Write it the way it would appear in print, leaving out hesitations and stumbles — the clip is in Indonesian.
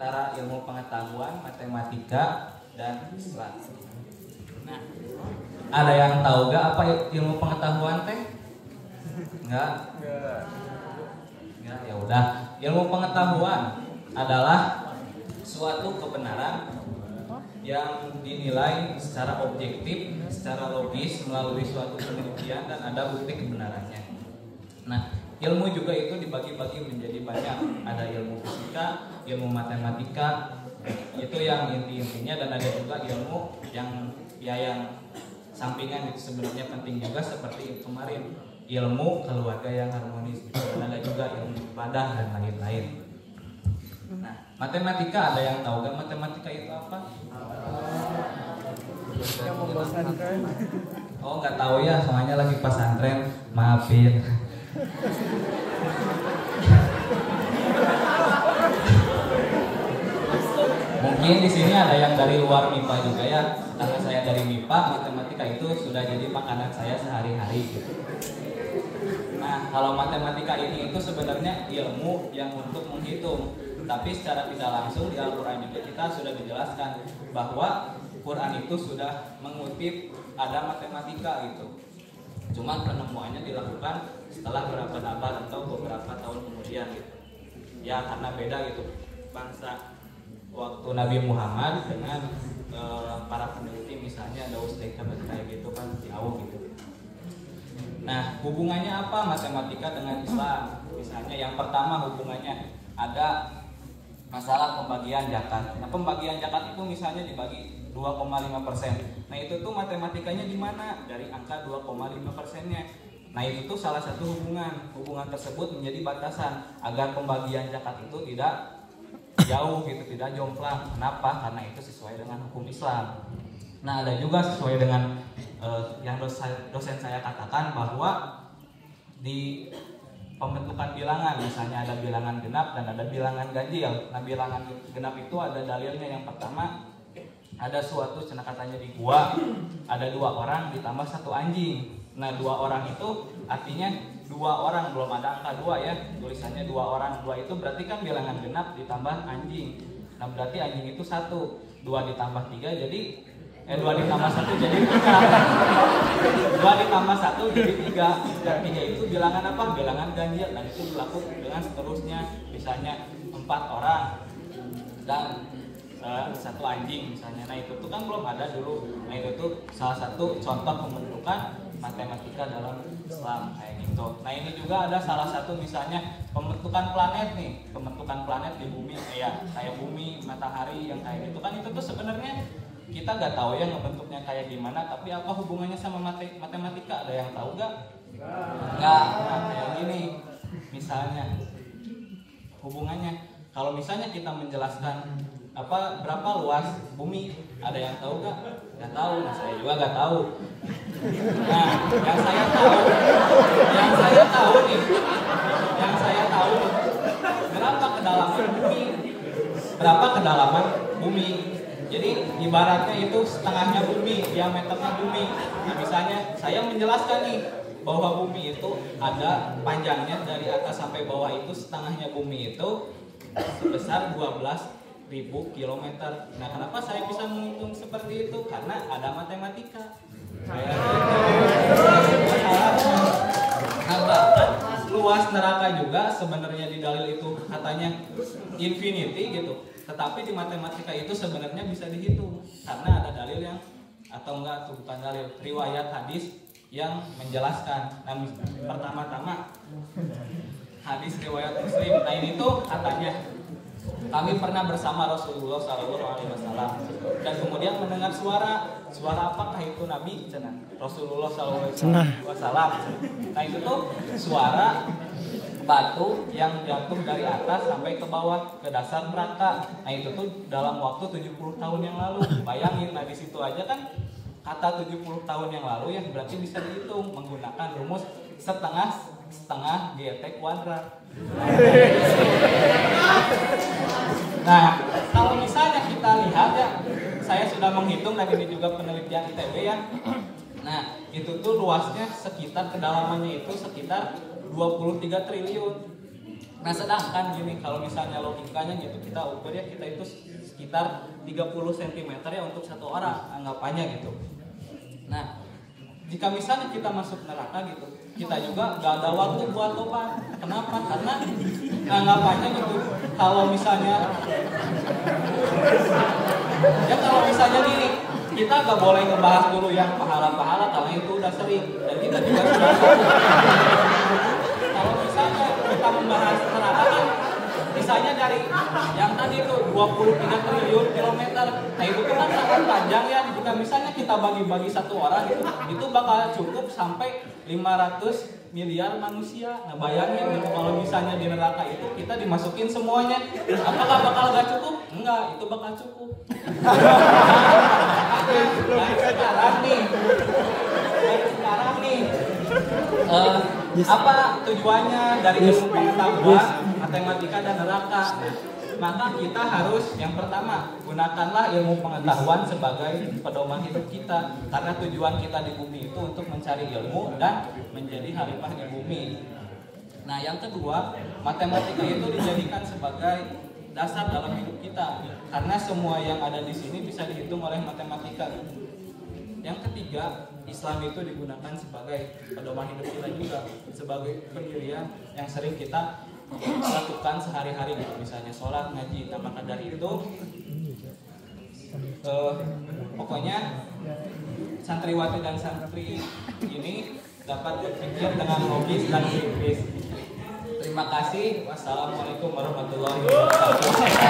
antara ilmu pengetahuan, matematika, dan Islam. Nah, ada yang tahu gak apa ilmu pengetahuan teh? Enggak? Ya, ya udah. Ilmu pengetahuan adalah suatu kebenaran yang dinilai secara objektif, secara logis melalui suatu penelitian dan ada bukti kebenarannya. Nah, ilmu juga itu dibagi-bagi menjadi banyak. Ada ilmu fisika, ilmu matematika, itu yang inti-intinya, dan ada juga ilmu yang sampingan itu sebenarnya penting juga seperti kemarin ilmu keluarga yang harmonis. Dan ada juga ilmu ibadah dan lain-lain. Nah, matematika ada yang tahu gak matematika itu apa? Yang mau pesantren. Oh, nggak tahu ya, soalnya lagi pesantren, maafin. Mungkin di sini ada yang dari luar MIPA juga ya. Karena saya dari MIPA, matematika itu sudah jadi makanan saya sehari-hari gitu. Nah, kalau matematika ini itu sebenarnya ilmu yang untuk menghitung. Tapi secara tidak langsung di Al-Quran juga kita sudah dijelaskan bahwa Quran itu sudah mengutip ada matematika gitu. Cuma penemuannya dilakukan setelah beberapa abad atau beberapa tahun kemudian gitu. Ya karena beda gitu bangsa waktu Nabi Muhammad dengan para peneliti, misalnya ada Ustaz kayak gitu kan jauh gitu. Nah, hubungannya apa matematika dengan Islam? Misalnya yang pertama hubungannya ada masalah pembagian zakat. Nah, pembagian zakat itu misalnya dibagi 2,5%. Nah, itu tuh matematikanya di mana? Dari angka 2,5%-nya. Nah, itu tuh salah satu hubungan. Hubungan tersebut menjadi batasan agar pembagian zakat itu tidak jauh gitu, tidak jomplang. Kenapa? Karena itu sesuai dengan hukum Islam. Nah, ada juga sesuai dengan yang dosen saya katakan bahwa di pembentukan bilangan, misalnya ada bilangan genap dan ada bilangan ganjil. Nah, bilangan genap itu ada dalilnya. Yang pertama, ada suatu cenah katanya di gua, ada 2 orang ditambah 1 anjing. Nah, 2 orang itu artinya 2 orang, belum ada angka 2 ya, tulisannya 2 orang. 2 itu berarti kan bilangan genap ditambah anjing. Nah, berarti anjing itu 1, 2 ditambah 3 jadi 2 ditambah 1 jadi 3. 2 ditambah 1 jadi 3. Dan 3 itu bilangan apa? Bilangan ganjil. Dan itu berlaku dengan seterusnya. Misalnya 4 orang dan 1 anjing misalnya. Nah, itu tuh kan belum ada dulu. Nah, itu tuh salah satu contoh pembentukan matematika dalam Islam kayak gitu. Nah, ini juga ada salah satu misalnya pembentukan planet nih. Pembentukan planet di bumi kayak bumi, matahari yang kayak gitu kan, itu tuh sebenarnya kita nggak tahu ya ngebentuknya kayak gimana, tapi apa hubungannya sama matematika? Ada yang tahu nggak? Nggak. Nah, kayak gini misalnya hubungannya. Kalau misalnya kita menjelaskan berapa luas bumi, ada yang tahu nggak? Nggak tahu. Nah, saya juga nggak tahu. Nah, yang saya tahu berapa kedalaman bumi? Berapa kedalaman bumi? Jadi ibaratnya itu setengahnya bumi, diameternya bumi. Nah, misalnya saya menjelaskan nih bahwa bumi itu ada panjangnya dari atas sampai bawah itu setengahnya bumi itu sebesar 12.000 kilometer. Nah, kenapa saya bisa menghitung seperti itu? Karena ada matematika. Kayak gitu. Nah, bahkan luas neraka juga sebenarnya di dalil itu katanya infinity gitu. Tetapi di matematika itu sebenarnya bisa dihitung karena ada dalil yang bukan dalil, riwayat hadis yang menjelaskan. Nah, pertama-tama hadis riwayat Muslim. Nah, ini tuh katanya kami pernah bersama Rasulullah SAW dan kemudian mendengar suara apakah itu Nabi? Rasulullah SAW. Nah, itu tuh suara batu yang jatuh dari atas sampai ke bawah ke dasar neraka. Nah, itu tuh dalam waktu 70 tahun yang lalu. Bayangin, nah di situ aja kan kata 70 tahun yang lalu ya, berarti bisa dihitung menggunakan rumus setengah GT kuadrat. Nah, kalau misalnya kita lihat ya, saya sudah menghitung dan ini juga penelitian ITB ya. Nah, itu tuh luasnya sekitar kedalamannya itu sekitar 23 triliun. Nah sedangkan gini, kalau misalnya logikanya gitu kita ukur ya, kita itu sekitar 30 cm ya untuk satu orang anggapannya gitu. Nah jika misalnya kita masuk neraka gitu, kita juga gak ada waktu buat tobat. Kenapa? Karena anggapannya gitu, kalau misalnya ya kalau misalnya gini, kita gak boleh ngebahas dulu yang pahala-pahala karena itu udah sering dan kita juga sudah tahu. Kalau misalnya kita membahas neraka kan misalnya dari yang tadi itu 23 triliun kilometer, nah itu kan sangat panjang ya. Jika misalnya kita bagi-bagi satu orang itu bakal cukup sampai 500 miliar manusia. Nah bayangin gitu, kalau misalnya di neraka itu kita dimasukin semuanya, apakah bakal gak cukup? Enggak, itu bakal cukup. Nah sekarang nih apa tujuannya dari ilmu pengetahuan matematika dan neraka? Maka kita harus yang pertama gunakanlah ilmu pengetahuan sebagai pedoman hidup kita, karena tujuan kita di bumi itu untuk mencari ilmu dan menjadi khalifah di bumi. Nah yang kedua, matematika itu dijadikan sebagai dasar dalam hidup kita, karena semua yang ada di sini bisa dihitung oleh matematika. Yang ketiga, Islam itu digunakan sebagai pedoman hidup kita juga, sebagai pendirian yang sering kita lakukan sehari-hari gitu, misalnya sholat, ngaji. Nah maka dari itu pokoknya santriwati dan santri ini dapat berpikir dengan logis dan kritis. Terima kasih. Wassalamualaikum warahmatullahi wabarakatuh.